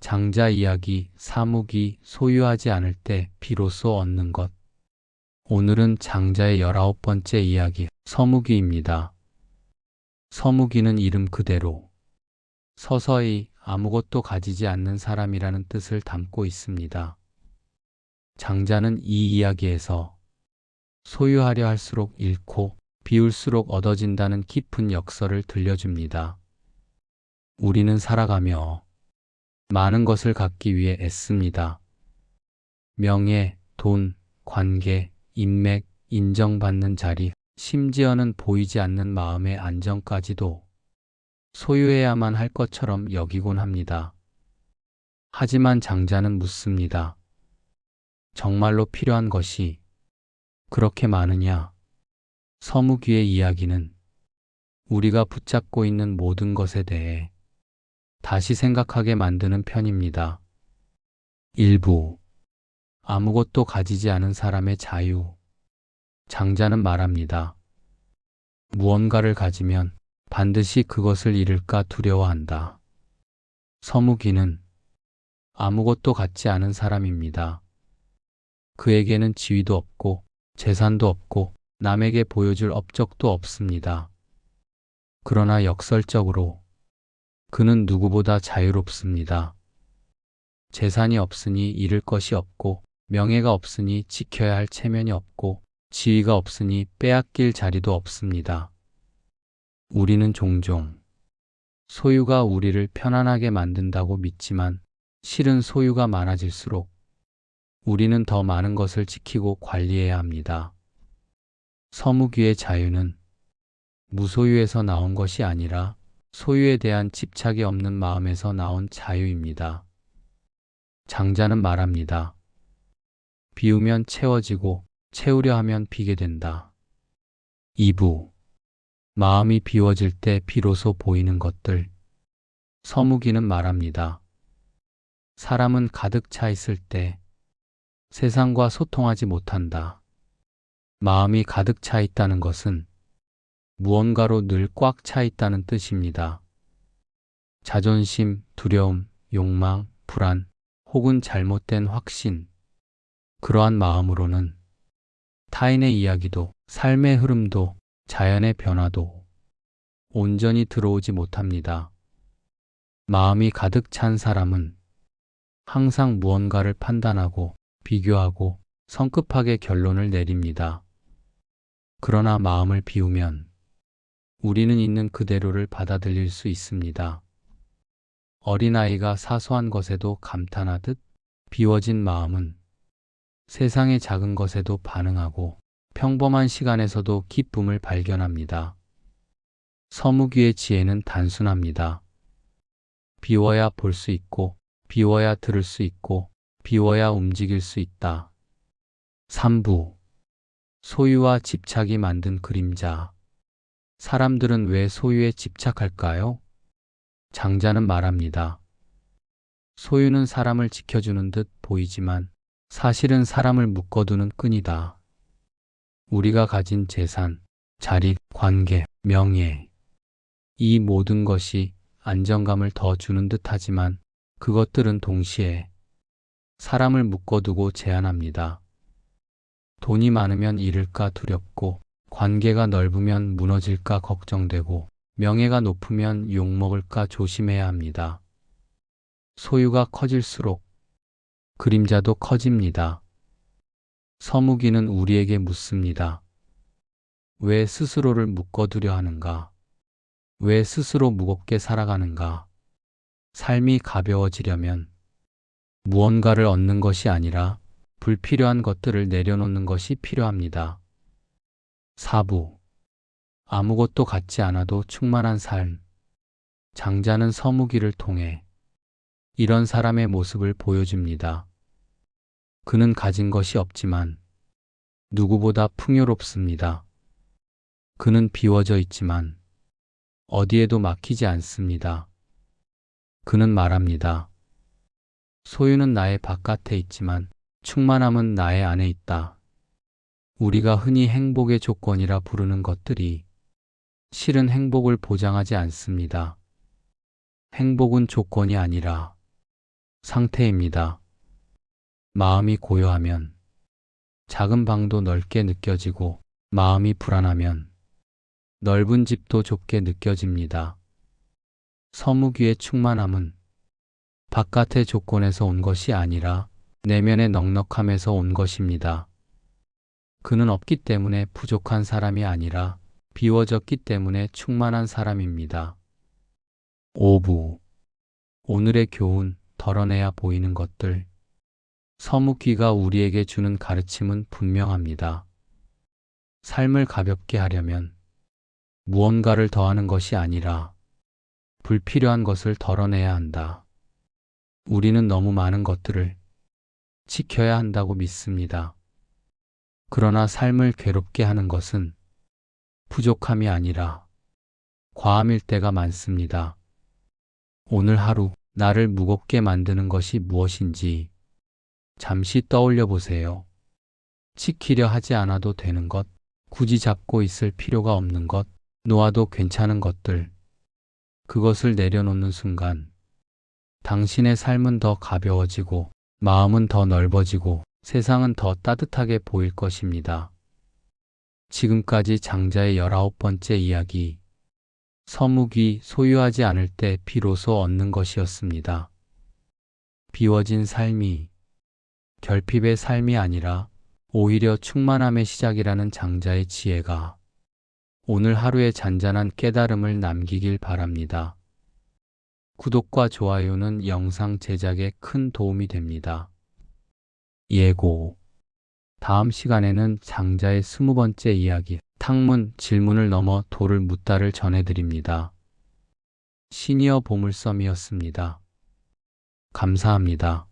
장자 이야기, 사묵이 소유하지 않을 때 비로소 얻는 것. 오늘은 장자의 19번째 이야기, 서묵이입니다. 서묵이는 이름 그대로 서서히 아무것도 가지지 않는 사람이라는 뜻을 담고 있습니다. 장자는 이 이야기에서 소유하려 할수록 잃고 비울수록 얻어진다는 깊은 역설을 들려줍니다. 우리는 살아가며 많은 것을 갖기 위해 애씁니다. 명예, 돈, 관계, 인맥, 인정받는 자리, 심지어는 보이지 않는 마음의 안정까지도 소유해야만 할 것처럼 여기곤 합니다. 하지만 장자는 묻습니다. 정말로 필요한 것이 그렇게 많으냐? 서묵이의 이야기는 우리가 붙잡고 있는 모든 것에 대해 다시 생각하게 만드는 편입니다. 일부 아무것도 가지지 않은 사람의 자유. 장자는 말합니다. 무언가를 가지면 반드시 그것을 잃을까 두려워한다. 서묵이는 아무것도 갖지 않은 사람입니다. 그에게는 지위도 없고 재산도 없고 남에게 보여줄 업적도 없습니다. 그러나 역설적으로 그는 누구보다 자유롭습니다. 재산이 없으니 잃을 것이 없고 명예가 없으니 지켜야 할 체면이 없고 지위가 없으니 빼앗길 자리도 없습니다. 우리는 종종 소유가 우리를 편안하게 만든다고 믿지만 실은 소유가 많아질수록 우리는 더 많은 것을 지키고 관리해야 합니다. 서묵이의 자유는 무소유에서 나온 것이 아니라 소유에 대한 집착이 없는 마음에서 나온 자유입니다. 장자는 말합니다. 비우면 채워지고 채우려 하면 비게 된다. 2부 마음이 비워질 때 비로소 보이는 것들. 서묵이는 말합니다. 사람은 가득 차 있을 때 세상과 소통하지 못한다. 마음이 가득 차 있다는 것은 무언가로 늘 꽉 차 있다는 뜻입니다. 자존심, 두려움, 욕망, 불안, 혹은 잘못된 확신. 그러한 마음으로는 타인의 이야기도, 삶의 흐름도, 자연의 변화도 온전히 들어오지 못합니다. 마음이 가득 찬 사람은 항상 무언가를 판단하고 비교하고 성급하게 결론을 내립니다. 그러나 마음을 비우면 우리는 있는 그대로를 받아들일 수 있습니다. 어린아이가 사소한 것에도 감탄하듯 비워진 마음은 세상의 작은 것에도 반응하고 평범한 시간에서도 기쁨을 발견합니다. 서묵이의 지혜는 단순합니다. 비워야 볼 수 있고, 비워야 들을 수 있고, 비워야 움직일 수 있다. 3부 소유와 집착이 만든 그림자. 사람들은 왜 소유에 집착할까요? 장자는 말합니다. 소유는 사람을 지켜주는 듯 보이지만 사실은 사람을 묶어두는 끈이다. 우리가 가진 재산, 자리, 관계, 명예. 이 모든 것이 안정감을 더 주는 듯 하지만 그것들은 동시에 사람을 묶어두고 제한합니다. 돈이 많으면 잃을까 두렵고, 관계가 넓으면 무너질까 걱정되고, 명예가 높으면 욕먹을까 조심해야 합니다. 소유가 커질수록 그림자도 커집니다. 서묵이는 우리에게 묻습니다. 왜 스스로를 묶어두려 하는가? 왜 스스로 무겁게 살아가는가? 삶이 가벼워지려면 무언가를 얻는 것이 아니라 불필요한 것들을 내려놓는 것이 필요합니다. 4부 아무것도 갖지 않아도 충만한 삶. 장자는 서묵이를 통해 이런 사람의 모습을 보여줍니다. 그는 가진 것이 없지만 누구보다 풍요롭습니다. 그는 비워져 있지만 어디에도 막히지 않습니다. 그는 말합니다. 소유는 나의 바깥에 있지만 충만함은 나의 안에 있다. 우리가 흔히 행복의 조건이라 부르는 것들이 실은 행복을 보장하지 않습니다. 행복은 조건이 아니라 상태입니다. 마음이 고요하면 작은 방도 넓게 느껴지고 마음이 불안하면 넓은 집도 좁게 느껴집니다. 서무귀의 충만함은 바깥의 조건에서 온 것이 아니라 내면의 넉넉함에서 온 것입니다. 그는 없기 때문에 부족한 사람이 아니라 비워졌기 때문에 충만한 사람입니다. 5부. 오늘의 교훈, 덜어내야 보이는 것들. 서무귀가 우리에게 주는 가르침은 분명합니다. 삶을 가볍게 하려면 무언가를 더하는 것이 아니라 불필요한 것을 덜어내야 한다. 우리는 너무 많은 것들을 지켜야 한다고 믿습니다. 그러나 삶을 괴롭게 하는 것은 부족함이 아니라 과함일 때가 많습니다. 오늘 하루 나를 무겁게 만드는 것이 무엇인지 잠시 떠올려 보세요. 지키려 하지 않아도 되는 것, 굳이 잡고 있을 필요가 없는 것, 놓아도 괜찮은 것들. 그것을 내려놓는 순간 당신의 삶은 더 가벼워지고 마음은 더 넓어지고 세상은 더 따뜻하게 보일 것입니다. 지금까지 장자의 19번째 이야기, 서무귀 소유하지 않을 때 비로소 얻는 것이었습니다. 비워진 삶이 결핍의 삶이 아니라 오히려 충만함의 시작이라는 장자의 지혜가 오늘 하루의 잔잔한 깨달음을 남기길 바랍니다. 구독과 좋아요는 영상 제작에 큰 도움이 됩니다. 예고. 다음 시간에는 장자의 20번째 이야기, 탕문, 질문을 넘어 도를 묻다를 전해드립니다. 시니어 보물섬이었습니다. 감사합니다.